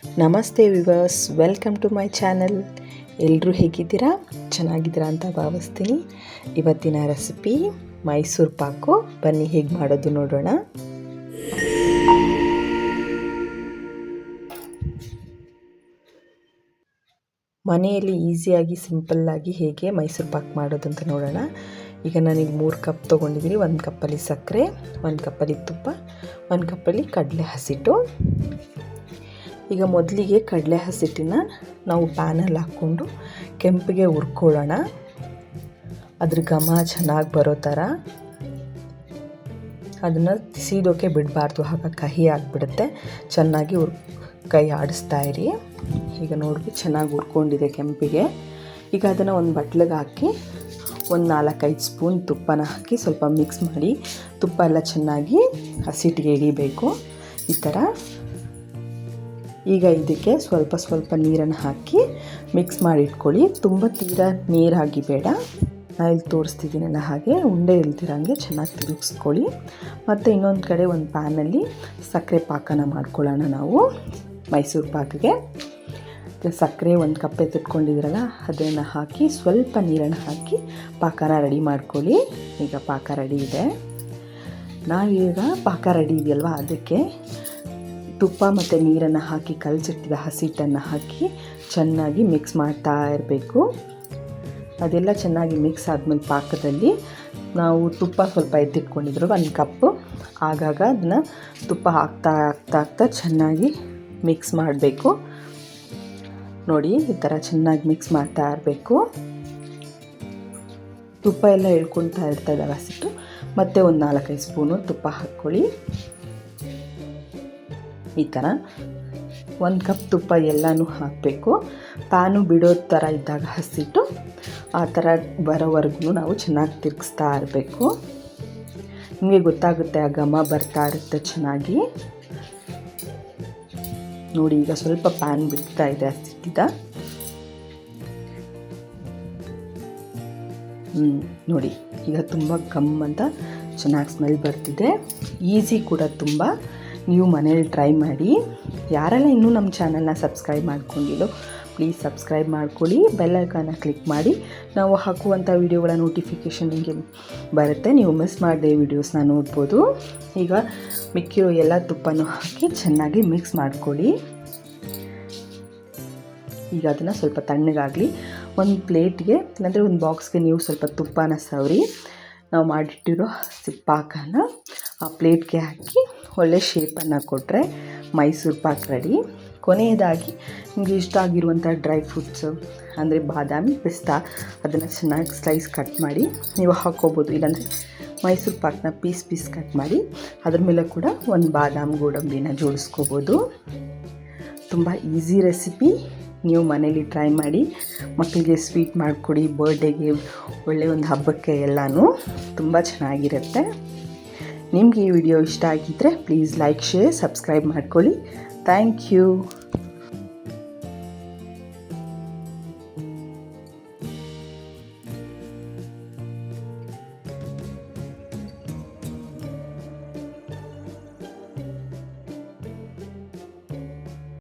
ನಮಸ್ತೆ viewers, welcome to my channel. ಎಲ್ಲರೂ ಹೇಗಿದ್ದೀರಾ? ಚೆನ್ನಾಗಿದ್ದೀರಾ ಅಂತ ಭಾವಿಸ್ತೀನಿ. ಇವತ್ತಿನ ರೆಸಿಪಿ ಮೈಸೂರು ಪಾಕು. ಬನ್ನಿ ಹೇಗೆ ಮಾಡೋದು ನೋಡೋಣ. ಮನೆಯಲ್ಲಿ ಈಸಿಯಾಗಿ ಸಿಂಪಲ್ಲಾಗಿ ಹೇಗೆ ಮೈಸೂರು ಪಾಕು ಮಾಡೋದು ಅಂತ ನೋಡೋಣ. ಈಗ ನಾನಿಲ್ಲಿ 3 ಕಪ್ ತೊಗೊಂಡಿದ್ದೀನಿ. 1 ಕಪ್ಪಲ್ಲಿ ಸಕ್ಕರೆ, 1 ಕಪ್ಪಲ್ಲಿ ತುಪ್ಪ, 1 ಕಪ್ಪಲ್ಲಿ ಕಡಲೆ ಹಸಿಟ್ಟು. ಈಗ ಮೊದಲಿಗೆ ಕಡಲೆ ಹಸಿಟ್ಟನ್ನು ನಾವು ಪ್ಯಾನಲ್ಲಿ ಹಾಕ್ಕೊಂಡು ಕೆಂಪಿಗೆ ಹುರ್ಕೊಳ್ಳೋಣ. ಅದ್ರ ಘಮ ಚೆನ್ನಾಗಿ ಬರೋ ಥರ. ಅದನ್ನು ಸೀದೋಕೆ ಬಿಡಬಾರ್ದು, ಆಗ ಕಹಿ ಆಗಿಬಿಡುತ್ತೆ. ಚೆನ್ನಾಗಿ ಕೈ ಆಡಿಸ್ತಾ ಇರಿ. ಈಗ ನೋಡಿ ಚೆನ್ನಾಗಿ ಹುರ್ಕೊಂಡಿದೆ ಕೆಂಪಿಗೆ. ಈಗ ಅದನ್ನು ಒಂದು ಬಟ್ಲಿಗೆ ಹಾಕಿ ಒಂದು 4-5 ಸ್ಪೂನ್ ತುಪ್ಪನ ಹಾಕಿ ಸ್ವಲ್ಪ ಮಿಕ್ಸ್ ಮಾಡಿ. ತುಪ್ಪ ಎಲ್ಲ ಚೆನ್ನಾಗಿ ಹಸಿಟ್ಟಿಗೆ ಹಿಡಿಬೇಕು ಈ ಥರ. ಈಗ ಇದಕ್ಕೆ ಸ್ವಲ್ಪ ನೀರನ್ನು ಹಾಕಿ ಮಿಕ್ಸ್ ಮಾಡಿ ಇಟ್ಕೊಳ್ಳಿ. ತುಂಬ ತೀರಾ ನೀರಾಗಿ ಬೇಡ. ನಾನು ಇಲ್ಲಿ ತೋರಿಸ್ತಿದ್ದೀನಲ್ಲ ಹಾಗೆ ಉಂಡೆ ಇಲ್ದಿರಂಗೆ ಚೆನ್ನಾಗಿ ತಿರುಗಿಸ್ಕೊಳ್ಳಿ. ಮತ್ತು ಇನ್ನೊಂದು ಕಡೆ ಒಂದು ಪ್ಯಾನಲ್ಲಿ ಸಕ್ಕರೆ ಪಾಕನ ಮಾಡ್ಕೊಳ್ಳೋಣ ನಾವು ಮೈಸೂರು ಪಾಕಿಗೆ. ಸಕ್ಕರೆ 1 ಕಪ್ ಎತ್ತಿಟ್ಕೊಂಡಿದ್ದೀರಲ್ಲ ಅದನ್ನು ಹಾಕಿ ಸ್ವಲ್ಪ ನೀರನ್ನು ಹಾಕಿ ಪಾಕನ ರೆಡಿ ಮಾಡ್ಕೊಳ್ಳಿ. ಈಗ ಪಾಕ ರೆಡಿ ಇದೆ. ನಾವೀಗ ಪಾಕ ರೆಡಿ ಇದೆಯಲ್ವ, ಅದಕ್ಕೆ ತುಪ್ಪ ಮತ್ತು ನೀರನ್ನು ಹಾಕಿ ಕಲಸಿಟ್ಟಿದ್ದ ಹಸಿಟ್ಟನ್ನು ಹಾಕಿ ಚೆನ್ನಾಗಿ ಮಿಕ್ಸ್ ಮಾಡ್ತಾ ಇರಬೇಕು. ಅದೆಲ್ಲ ಚೆನ್ನಾಗಿ ಮಿಕ್ಸ್ ಆದಮೇಲೆ ಪಾಕದಲ್ಲಿ ನಾವು ತುಪ್ಪ ಸ್ವಲ್ಪ ಎತ್ತಿಟ್ಕೊಂಡಿದ್ರು 1 ಕಪ್ಪು. ಆಗಾಗ ಅದನ್ನು ತುಪ್ಪ ಹಾಕ್ತಾ ಚೆನ್ನಾಗಿ ಮಿಕ್ಸ್ ಮಾಡಬೇಕು. ನೋಡಿ ಈ ಥರ ಚೆನ್ನಾಗಿ ಮಿಕ್ಸ್ ಮಾಡ್ತಾ ಇರಬೇಕು. ತುಪ್ಪ ಎಲ್ಲ ಇಳ್ಕೊಳ್ತಾ ಇರ್ತದೆ ಹಸಿಟ್ಟು. ಮತ್ತು ಒಂದು 4-5 ಸ್ಪೂನು ತುಪ್ಪ ಹಾಕ್ಕೊಳ್ಳಿ. ಈ ಥರ 1 ಕಪ್ ತುಪ್ಪ ಎಲ್ಲನೂ ಹಾಕಬೇಕು. ಪ್ಯಾನು ಬಿಡೋ ಥರ ಇದ್ದಾಗ ಹಸಿಟ್ಟು ಆ ಥರ ಬರೋವರೆಗೂ ನಾವು ಚೆನ್ನಾಗಿ ತಿರುಗಿಸ್ತಾ ಇರಬೇಕು. ನಿಮಗೆ ಗೊತ್ತಾಗುತ್ತೆ, ಆ ಘಮ ಬರ್ತಾ ಇರುತ್ತೆ ಚೆನ್ನಾಗಿ. ನೋಡಿ ಈಗ ಸ್ವಲ್ಪ ಪ್ಯಾನ್ ಬಿಡ್ತಾ ಇದೆ ಹಸಿಟ್ಟಿದ. ನೋಡಿ ಈಗ ತುಂಬ ಘಮ್ ಅಂತ ಚೆನ್ನಾಗಿ ಸ್ಮೆಲ್ ಬರ್ತಿದೆ. ಈಸಿ ಕೂಡ ತುಂಬ. ನೀವು ಮನೇಲಿ ಟ್ರೈ ಮಾಡಿ. ಯಾರೆಲ್ಲ ಇನ್ನೂ ನಮ್ಮ ಚಾನಲ್ನ ಸಬ್ಸ್ಕ್ರೈಬ್ ಮಾಡ್ಕೊಂಡಿಲ್ಲೋ ಪ್ಲೀಸ್ ಸಬ್ಸ್ಕ್ರೈಬ್ ಮಾಡ್ಕೊಳ್ಳಿ. ಬೆಲ್ ಐಕಾನ್ನ ಕ್ಲಿಕ್ ಮಾಡಿ. ನಾವು ಹಾಕುವಂಥ ವೀಡಿಯೋಗಳ ನೋಟಿಫಿಕೇಷನ್ ನಿಮಗೆ ಬರುತ್ತೆ. ನೀವು ಮಿಸ್ ಮಾಡದೆ ವೀಡಿಯೋಸ್ನ ನೋಡ್ಬೋದು. ಈಗ ಮಿಕ್ಕಿರೋ ಎಲ್ಲ ತುಪ್ಪನೂ ಹಾಕಿ ಚೆನ್ನಾಗಿ ಮಿಕ್ಸ್ ಮಾಡ್ಕೊಳ್ಳಿ. ಈಗ ಅದನ್ನು ಸ್ವಲ್ಪ ತಣ್ಣಗಾಗಲಿ. ಒಂದು ಪ್ಲೇಟ್ಗೆ ಇಲ್ಲಾಂದರೆ ಒಂದು ಬಾಕ್ಸ್ಗೆ ನೀವು ಸ್ವಲ್ಪ ತುಪ್ಪನ ಸವರಿ ನಾವು ಮಾಡಿಟ್ಟಿರೋ ಪಾಕನ ಆ ಪ್ಲೇಟ್ಗೆ ಹಾಕಿ ಒಳ್ಳೆ ಶೇಪನ್ನು ಕೊಟ್ಟರೆ ಮೈಸೂರು ಪಾಕ್ ರೆಡಿ. ಕೊನೆಯದಾಗಿ ನಿಮಗೆ ಇಷ್ಟ ಆಗಿರುವಂಥ ಡ್ರೈ ಫ್ರೂಟ್ಸು ಅಂದರೆ ಬಾದಾಮಿ, ಪಿಸ್ತಾ ಅದನ್ನು ಚೆನ್ನಾಗಿ ಸ್ಲೈಸ್ ಕಟ್ ಮಾಡಿ ನೀವು ಹಾಕ್ಕೋಬೋದು. ಇಲ್ಲಾಂದರೆ ಮೈಸೂರು ಪಾಕ್ನ ಪೀಸ್ ಕಟ್ ಮಾಡಿ ಅದ್ರ ಮೇಲೆ ಕೂಡ ಒಂದು ಬಾದಾಮಿ ಗೋಡಂಬಿನ ಜೋಡಿಸ್ಕೋಬೋದು. ತುಂಬ ಈಸಿ ರೆಸಿಪಿ. ನೀವು ಮನೇಲಿ ಟ್ರೈ ಮಾಡಿ. ಮಕ್ಕಳಿಗೆ ಸ್ವೀಟ್ ಮಾಡಿಕೊಡಿ, ಬರ್ಡೇಗೆ, ಒಳ್ಳೆಯ ಒಂದು ಹಬ್ಬಕ್ಕೆ ಎಲ್ಲನೂ ತುಂಬ ಚೆನ್ನಾಗಿರುತ್ತೆ. ನಿಮಗೆ ಈ ವಿಡಿಯೋ ಇಷ್ಟ ಆಗಿದ್ದರೆ ಪ್ಲೀಸ್ ಲೈಕ್, ಶೇರ್, ಸಬ್ಸ್ಕ್ರೈಬ್ ಮಾಡ್ಕೊಳ್ಳಿ. Thank you.